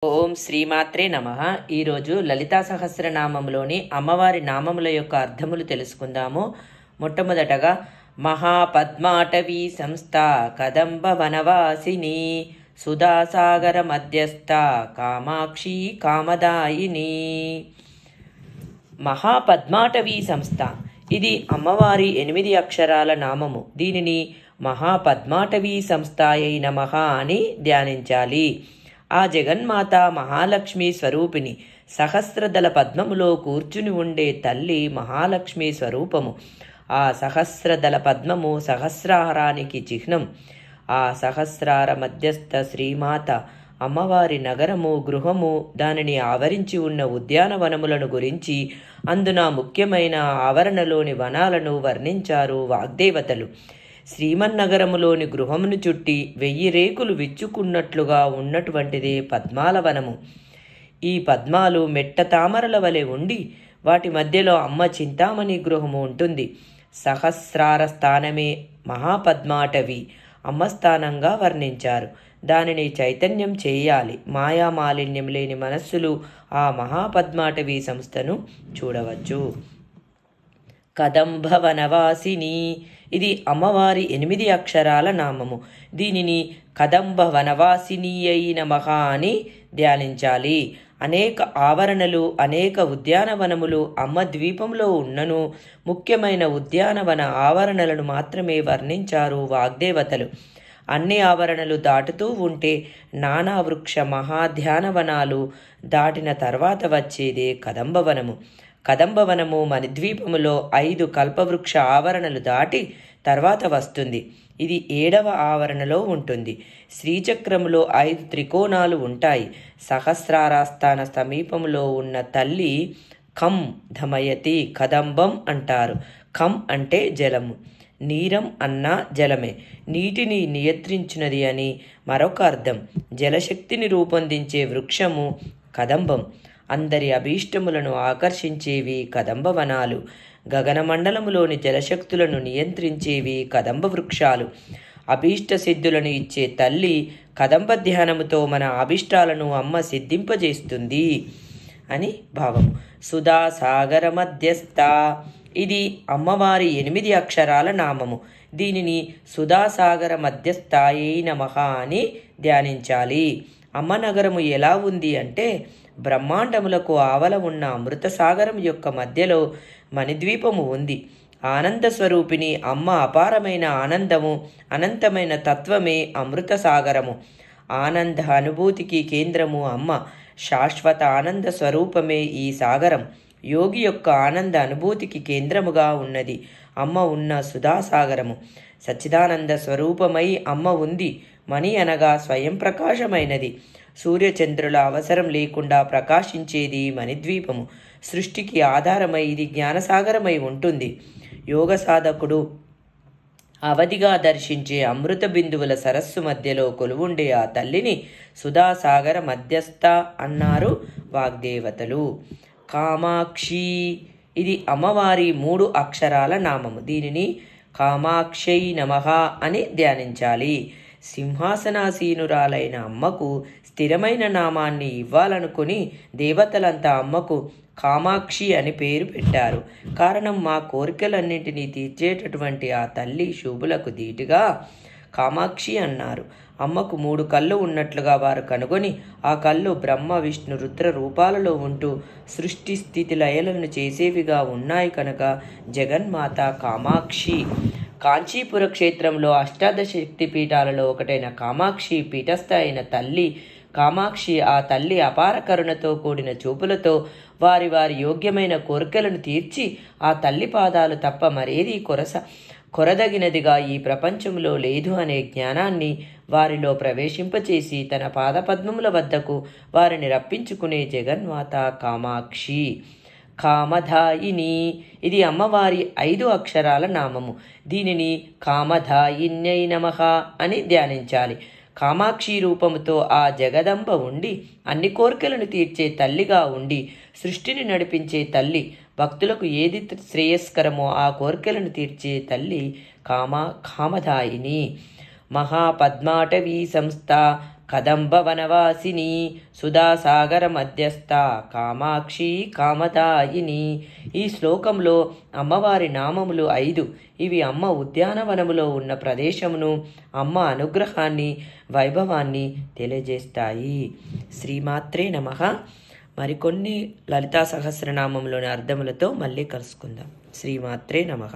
ఓం శ్రీమాత్రే నమః. ఈరోజు లలితా సహస్రనామంలోని అమ్మవారి నామముల యొక్క అర్థములు తెలుసుకుందాము. మొట్టమొదటగా మహాపద్మాటవీ సంస్థ కదంబ వనవాసిని సుధాసాగర మధ్యస్థ కామాక్షి కామదాయిని. మహాపద్మాటవీ సంస్థ ఇది అమ్మవారి 8 అక్షరాల నామము. దీనిని మహాపద్మాటవీ సంస్థాయై నమః అని ధ్యానించాలి. ఆ జగన్మాత మహాలక్ష్మి స్వరూపిణి. సహస్రదళ పద్మములో కూర్చుని ఉండే తల్లి మహాలక్ష్మి స్వరూపము. ఆ సహస్రదళ పద్మము సహస్రారానికి చిహ్నం. ఆ సహస్రార మధ్యస్థ శ్రీమాత అమ్మవారి నగరము, గృహము, దానిని ఆవరించి ఉన్న ఉద్యానవనములను గురించి, అందున ముఖ్యమైన ఆవరణలోని వనాలను వర్ణించారు వాగ్దేవతలు. శ్రీమన్నగరములోని గృహమును చుట్టి 1000 రేకులు విచ్చుకున్నట్లుగా ఉన్నటువంటిదే పద్మాల వనము. ఈ పద్మాలు మెట్ట తామరల వలె ఉండి వాటి మధ్యలో అమ్మ చింతామణి గృహము ఉంటుంది. సహస్రార స్థానమే మహాపద్మాటవి అమ్మ స్థానంగా వర్ణించారు. దానిని చైతన్యం చేయాలి. మాయామాలిన్యం లేని మనస్సులు ఆ మహాపద్మాటవి సంస్థను చూడవచ్చు. కదంబ వనవాసిని ఇది అమ్మవారి 8 అక్షరాల నామము. దీనిని కదంబ వనవాసిని అయి నమః అని ధ్యానించాలి. అనేక ఆవరణలు, అనేక ఉద్యానవనములు అమ్మ ద్వీపంలో ఉన్నను ముఖ్యమైన ఉద్యానవన ఆవరణలను మాత్రమే వర్ణించారు వాగ్దేవతలు. అన్ని ఆవరణలు దాటుతూ ఉంటే నానా వృక్ష మహాధ్యానవనాలు దాటిన తర్వాత వచ్చేదే కదంబవనము. కదంబవనము మణిద్వీపములో 5 కల్పవృక్ష ఆవరణలు దాటి తర్వాత వస్తుంది. ఇది 7వ ఆవరణలో ఉంటుంది. శ్రీచక్రములో 5 త్రికోణాలు ఉంటాయి. సహస్రారాస్థాన సమీపంలో ఉన్న తల్లి ఖం ధమయతి కదంబం అంటారు. ఖం అంటే జలము. నీరం అన్నా జలమే. నీటిని నియంత్రించినది అని మరొక అర్థం. జలశక్తిని రూపొందించే వృక్షము కదంబం. అందరి అభీష్టములను ఆకర్షించేవి కదంబవనాలు. గగనమండలములోని జలశక్తులను నియంత్రించేవి కదంబ వృక్షాలు. అభీష్ట సిద్ధులను ఇచ్చే తల్లి కదంబ ధ్యానముతో మన అభీష్టాలను అమ్మ సిద్ధింపజేస్తుంది అని భావము. సుధా సాగర మధ్యస్థ ఇది అమ్మవారి 8 అక్షరాల నామము. దీనిని సుధాసాగర మధ్యస్థాయై నమః అని ధ్యానించాలి. అమ్మ నగరము ఎలా ఉంది అంటే బ్రహ్మాండములకు ఆవల ఉన్న అమృత సాగరం యొక్క మధ్యలో మణిద్వీపము ఉంది. ఆనంద స్వరూపిణి అమ్మ. అపారమైన ఆనందము, అనంతమైన తత్వమే అమృత సాగరము. ఆనంద అనుభూతికి కేంద్రము అమ్మ. శాశ్వత ఆనంద స్వరూపమే ఈ సాగరం. యోగి యొక్క ఆనంద అనుభూతికి కేంద్రముగా ఉన్నది అమ్మ ఉన్న సుధాసాగరము. సచ్చిదానంద స్వరూపమై అమ్మ ఉంది. మణి అనగా స్వయం ప్రకాశమైనది. సూర్యచంద్రుల అవసరం లేకుండా ప్రకాశించేది మణిద్వీపము. సృష్టికి ఆధారమై ఇది జ్ఞానసాగరమై ఉంటుంది. యోగ సాధకుడు అవధిగా దర్శించే అమృత బిందువుల సరస్సు మధ్యలో కొలువుండే ఆ తల్లిని సుధాసాగర మధ్యస్థ అన్నారు వాగ్దేవతలు. కామాక్షి ఇది అమ్మవారి 3 అక్షరాల నామము. దీనిని కామాక్షై నమః అని ధ్యానించాలి. సింహాసనాసీనురాలైన అమ్మకు స్థిరమైన నామాన్ని ఇవ్వాలనుకుని దేవతలంతా అమ్మకు కామాక్షి అని పేరు పెట్టారు. కారణం మా కోరికలన్నింటినీ తీర్చేటటువంటి ఆ తల్లి శుభులకు ధీటుగా కామాక్షి అన్నారు. అమ్మకు 3 కళ్ళు ఉన్నట్లుగా వారు కనుగొని ఆ కళ్ళు బ్రహ్మ విష్ణు రుద్ర రూపాలలో ఉంటూ సృష్టి స్థితి లయలను చేసేవిగా ఉన్నాయి కనుక జగన్మాత కామాక్షి. కాంచీపుర క్షేత్రంలో అష్టాదశ శక్తి పీఠాలలో ఒకటైన కామాక్షి పీఠస్థ అయిన తల్లి కామాక్షి. ఆ తల్లి అపార కరుణతో కూడిన చూపులతో వారి వారి యోగ్యమైన కోరికలను తీర్చి ఆ తల్లి పాదాలు తప్ప మరేది కొరదగినదిగా ఈ ప్రపంచంలో లేదు అనే జ్ఞానాన్ని వారిలో ప్రవేశింపచేసి తన పాదపద్మముల వద్దకు వారిని రప్పించుకునే జగన్మాత కామాక్షి. కామదాయిని ఇది అమ్మవారి 5 అక్షరాల నామము. దీనిని కామదాయిన్యై నమః అని ధ్యానించాలి. కామాక్షి రూపముతో ఆ జగదంబ ఉండి అన్ని కోరికలను తీర్చే తల్లిగా ఉండి సృష్టిని నడిపించే తల్లి. భక్తులకు ఏది శ్రేయస్కరమో ఆ కోరికలను తీర్చే తల్లి కామదాయిని. మహాపద్మాటవీ సంస్థ కదంబ వనవాసిని సుధాసాగర మధ్యస్థ కామాక్షి కామదాయిని. ఈ శ్లోకంలో అమ్మవారి నామములు 5. ఇవి అమ్మ ఉద్యానవనములో ఉన్న ప్రదేశమును, అమ్మ అనుగ్రహాన్ని, వైభవాన్ని తెలియజేస్తాయి. శ్రీమాత్రే నమః. మరికొన్ని లలితా సహస్రనామంలోని అర్థములతో మళ్ళీ కలుసుకుందాం. శ్రీమాత్రే నమః.